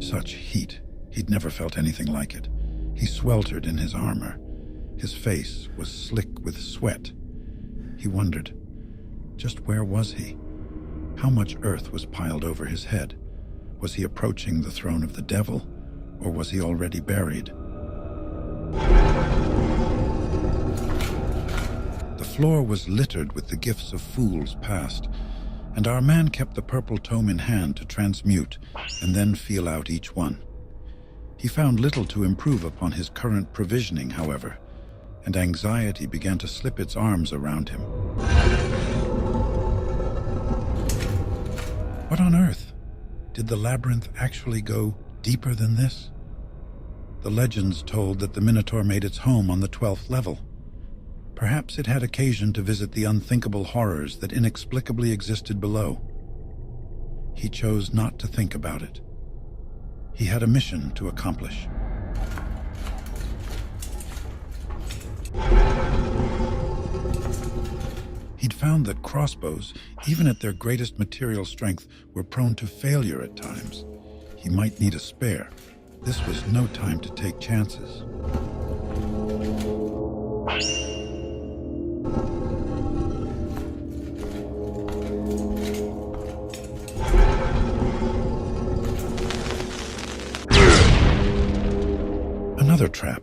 Such heat. He'd never felt anything like it. He sweltered in his armor. His face was slick with sweat. He wondered, just where was he? How much earth was piled over his head? Was he approaching the throne of the devil, or was he already buried? The floor was littered with the gifts of fools past, and our man kept the purple tome in hand to transmute and then feel out each one. He found little to improve upon his current provisioning, however, and anxiety began to slip its arms around him. What on earth? Did the labyrinth actually go deeper than this? The legends told that the Minotaur made its home on the 12th level. Perhaps it had occasion to visit the unthinkable horrors that inexplicably existed below. He chose not to think about it. He had a mission to accomplish. He'd found that crossbows, even at their greatest material strength, were prone to failure at times. He might need a spare. This was no time to take chances. Another trap.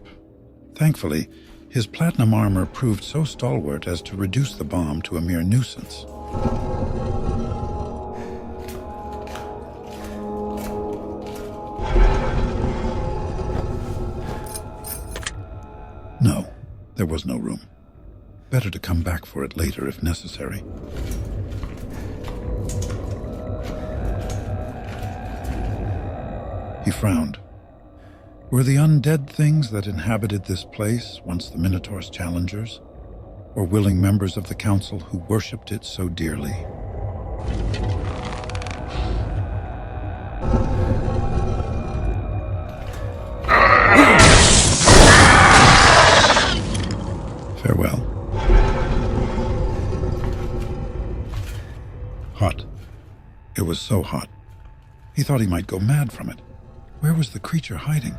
Thankfully, his platinum armor proved so stalwart as to reduce the bomb to a mere nuisance. No, there was no room. Better to come back for it later if necessary. He frowned. Were the undead things that inhabited this place once the Minotaur's challengers, or willing members of the council who worshipped it so dearly? Farewell. Hot. It was so hot. He thought he might go mad from it. Where was the creature hiding?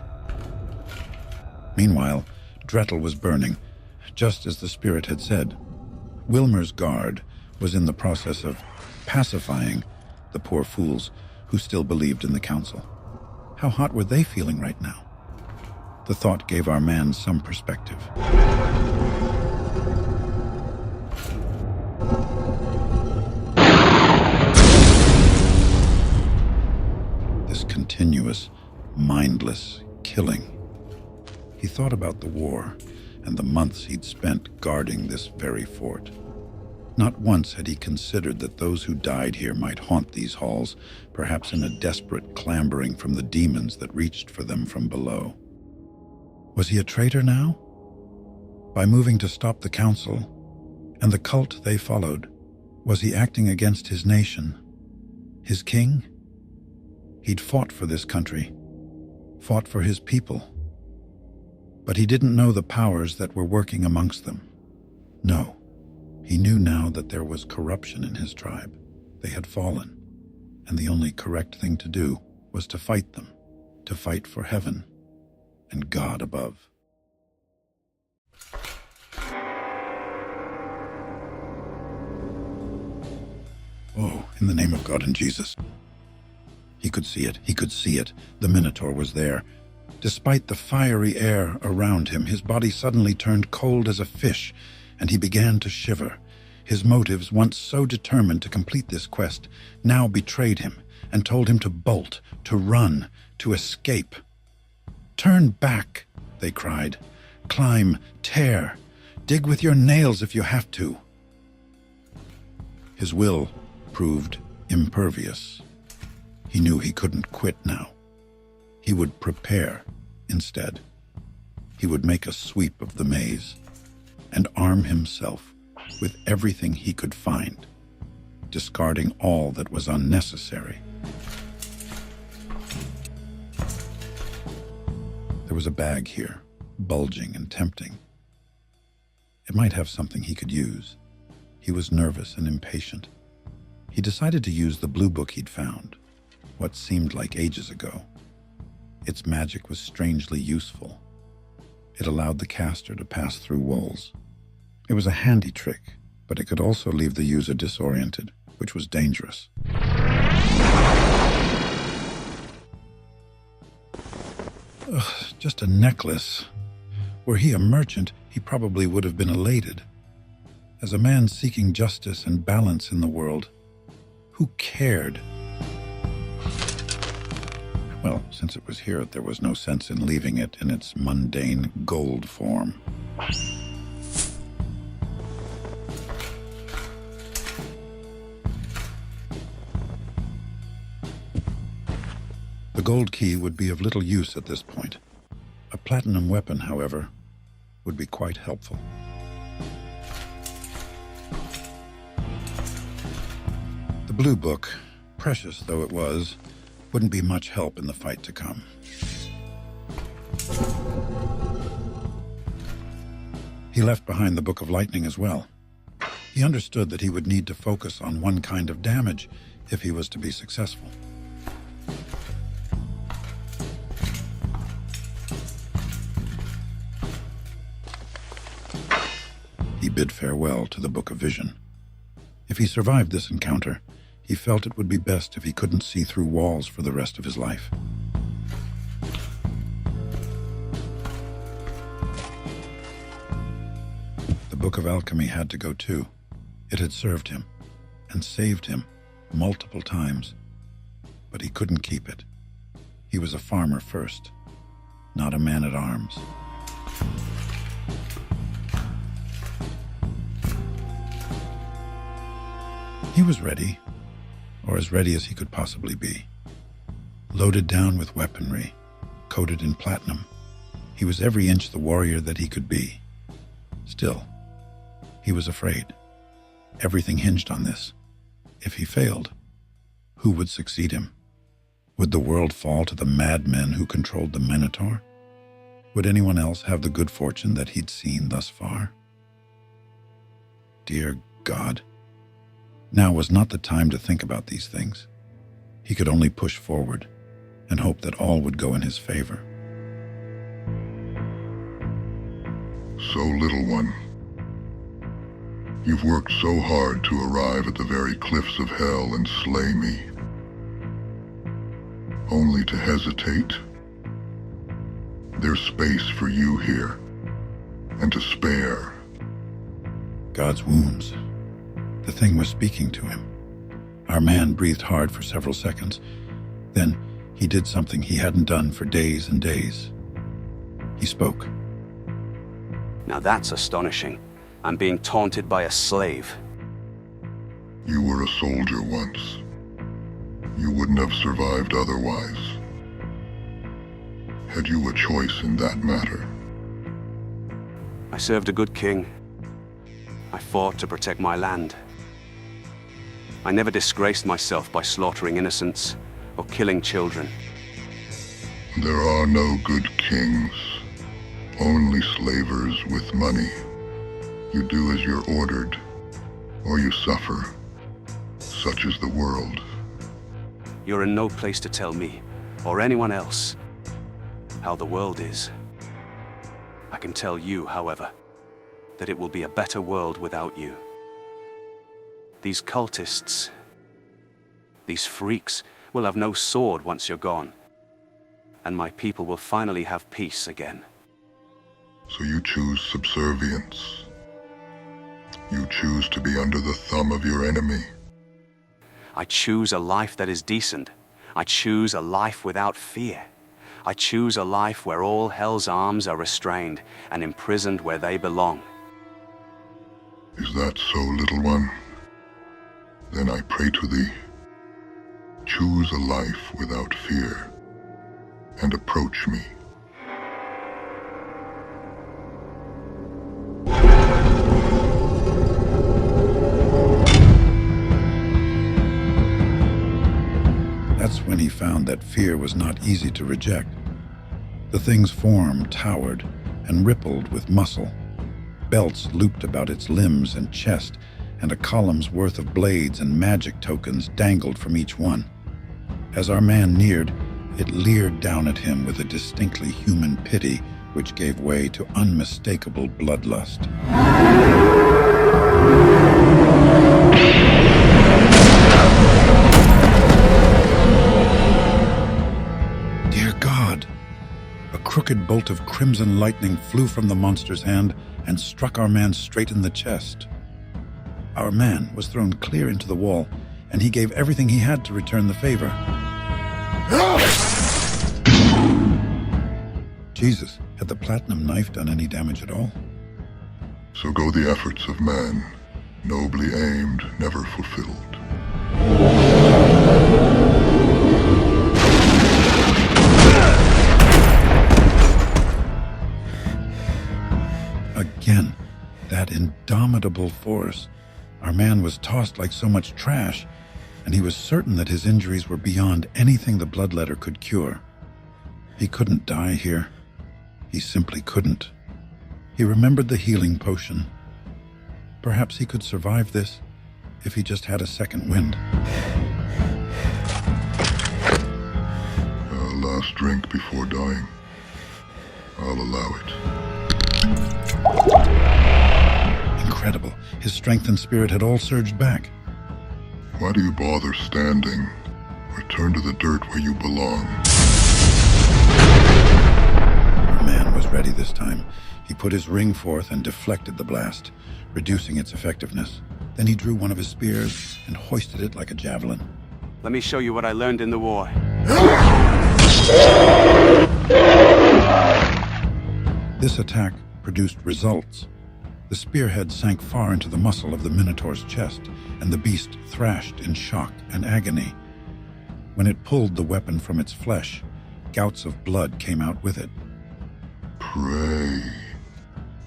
Meanwhile, Drettel was burning, just as the spirit had said. Wilmer's guard was in the process of pacifying the poor fools who still believed in the council. How hot were they feeling right now? The thought gave our man some perspective. This continuous, mindless killing. He thought about the war and the months he'd spent guarding this very fort. Not once had he considered that those who died here might haunt these halls, perhaps in a desperate clambering from the demons that reached for them from below. Was he a traitor now? By moving to stop the council and the cult they followed, was he acting against his nation, his king? He'd fought for this country, fought for his people. But he didn't know the powers that were working amongst them. No, he knew now that there was corruption in his tribe. They had fallen, and the only correct thing to do was to fight them, to fight for heaven and God above. Oh, in the name of God and Jesus. He could see it. He could see it. The Minotaur was there. Despite the fiery air around him, his body suddenly turned cold as a fish, and he began to shiver. His motives, once so determined to complete this quest, now betrayed him and told him to bolt, to run, to escape. "Turn back," they cried. "Climb, tear, dig with your nails if you have to." His will proved impervious. He knew he couldn't quit now. He would prepare instead. He would make a sweep of the maze and arm himself with everything he could find, discarding all that was unnecessary. There was a bag here, bulging and tempting. It might have something he could use. He was nervous and impatient. He decided to use the blue book he'd found, what seemed like ages ago. Its magic was strangely useful. It allowed the caster to pass through walls. It was a handy trick, but it could also leave the user disoriented, which was dangerous. Ugh, just a necklace. Were he a merchant, he probably would have been elated. As a man seeking justice and balance in the world, who cared? Well, since it was here, there was no sense in leaving it in its mundane gold form. The gold key would be of little use at this point. A platinum weapon, however, would be quite helpful. The blue book, precious though it was, wouldn't be much help in the fight to come. He left behind the Book of Lightning as well. He understood that he would need to focus on one kind of damage if he was to be successful. He bid farewell to the Book of Vision. If he survived this encounter, he felt it would be best if he couldn't see through walls for the rest of his life. The Book of Alchemy had to go too. It had served him and saved him multiple times, but he couldn't keep it. He was a farmer first, not a man-at-arms. He was ready, or as ready as he could possibly be. Loaded down with weaponry, coated in platinum, he was every inch the warrior that he could be. Still, he was afraid. Everything hinged on this. If he failed, who would succeed him? Would the world fall to the madmen who controlled the Minotaur? Would anyone else have the good fortune that he'd seen thus far? Dear God. Now was not the time to think about these things. He could only push forward and hope that all would go in his favor. So, little one, you've worked so hard to arrive at the very cliffs of hell and slay me, only to hesitate. There's space for you here, and to spare. God's wounds. The thing was speaking to him. Our man breathed hard for several seconds. Then he did something he hadn't done for days and days. He spoke. Now that's astonishing. I'm being taunted by a slave. You were a soldier once. You wouldn't have survived otherwise. Had you a choice in that matter? I served a good king. I fought to protect my land. I never disgraced myself by slaughtering innocents or killing children. There are no good kings, only slavers with money. You do as you're ordered, or you suffer. Such is the world. You're in no place to tell me, or anyone else, how the world is. I can tell you, however, that it will be a better world without you. These cultists, these freaks, will have no sword once you're gone, and my people will finally have peace again. So you choose subservience. You choose to be under the thumb of your enemy. I choose a life that is decent. I choose a life without fear. I choose a life where all hell's arms are restrained and imprisoned where they belong. Is that so, little one? Then I pray to thee, choose a life without fear, and approach me. That's when he found that fear was not easy to reject. The thing's form towered and rippled with muscle. Belts looped about its limbs and chest, and a column's worth of blades and magic tokens dangled from each one. As our man neared, It leered down at him with a distinctly human pity which gave way to unmistakable bloodlust. Dear God! A crooked bolt of crimson lightning flew from the monster's hand and struck our man straight in the chest. Our man was thrown clear into the wall, and he gave everything he had to return the favor. Jesus, had the platinum knife done any damage at all? So go the efforts of man, nobly aimed, never fulfilled. Again, that indomitable force. Our man was tossed like so much trash, and he was certain that his injuries were beyond anything the bloodletter could cure. He couldn't die here. He simply couldn't. He remembered the healing potion. Perhaps he could survive this if he just had a second wind. A last drink before dying. I'll allow it. Incredible. His strength and spirit had all surged back. Why do you bother standing? Return to the dirt where you belong. The man was ready this time. He put his ring forth and deflected the blast, reducing its effectiveness. Then he drew one of his spears and hoisted it like a javelin. Let me show you what I learned in the war. This attack produced results. The spearhead sank far into the muscle of the Minotaur's chest, and the beast thrashed in shock and agony. When it pulled the weapon from its flesh, gouts of blood came out with it. Pray.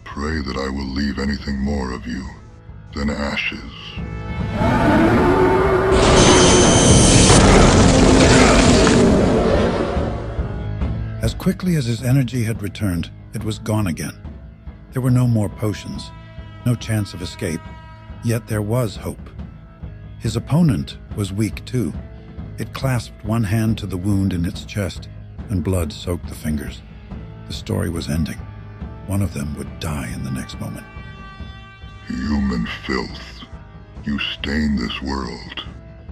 Pray that I will leave anything more of you than ashes. As quickly as his energy had returned, it was gone again. There were no more potions, no chance of escape, yet there was hope. His opponent was weak too. It clasped one hand to the wound in its chest, and blood soaked the fingers. The story was ending. One of them would die in the next moment. Human filth. You stain this world.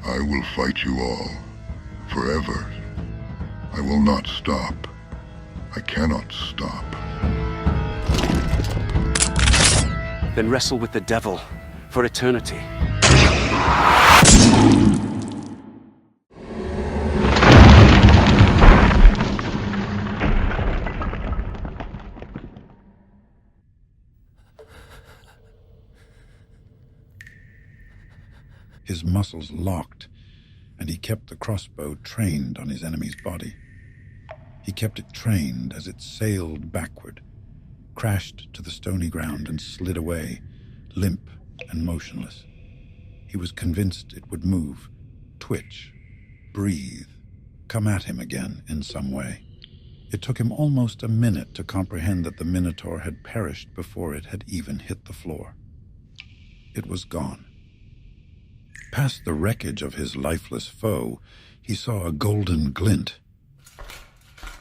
I will fight you all. Forever. I will not stop. I cannot stop. Then wrestle with the devil for eternity. His muscles locked, and he kept the crossbow trained on his enemy's body. He kept it trained as it sailed backward, crashed to the stony ground, and slid away, limp and motionless. He was convinced it would move, twitch, breathe, come at him again in some way. It took him almost a minute to comprehend that the Minotaur had perished before it had even hit the floor. It was gone. Past the wreckage of his lifeless foe, he saw a golden glint.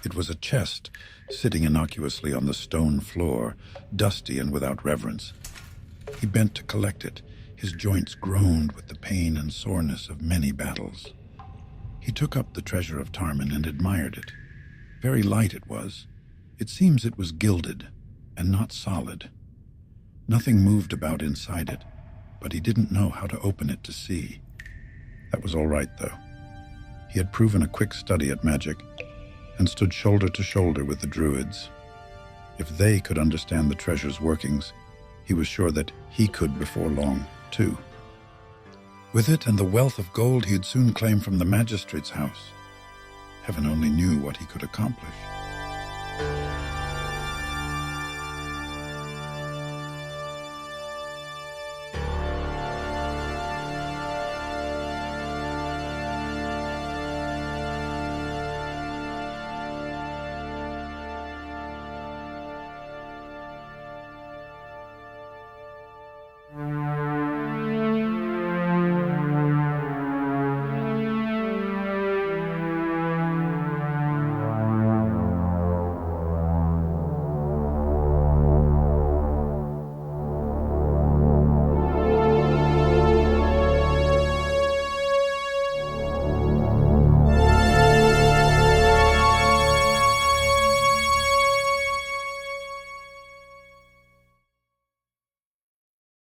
It was a chest, sitting innocuously on the stone floor, dusty and without reverence. He bent to collect it. His joints groaned with the pain and soreness of many battles. He took up the treasure of Tarmin and admired it. Very light it was. It seems it was gilded and not solid. Nothing moved about inside it, but he didn't know how to open it to see. That was all right, though. He had proven a quick study at magic and stood shoulder to shoulder with the druids. If they could understand the treasure's workings, he was sure that he could before long, too. With it and the wealth of gold he'd soon claim from the magistrate's house, heaven only knew what he could accomplish.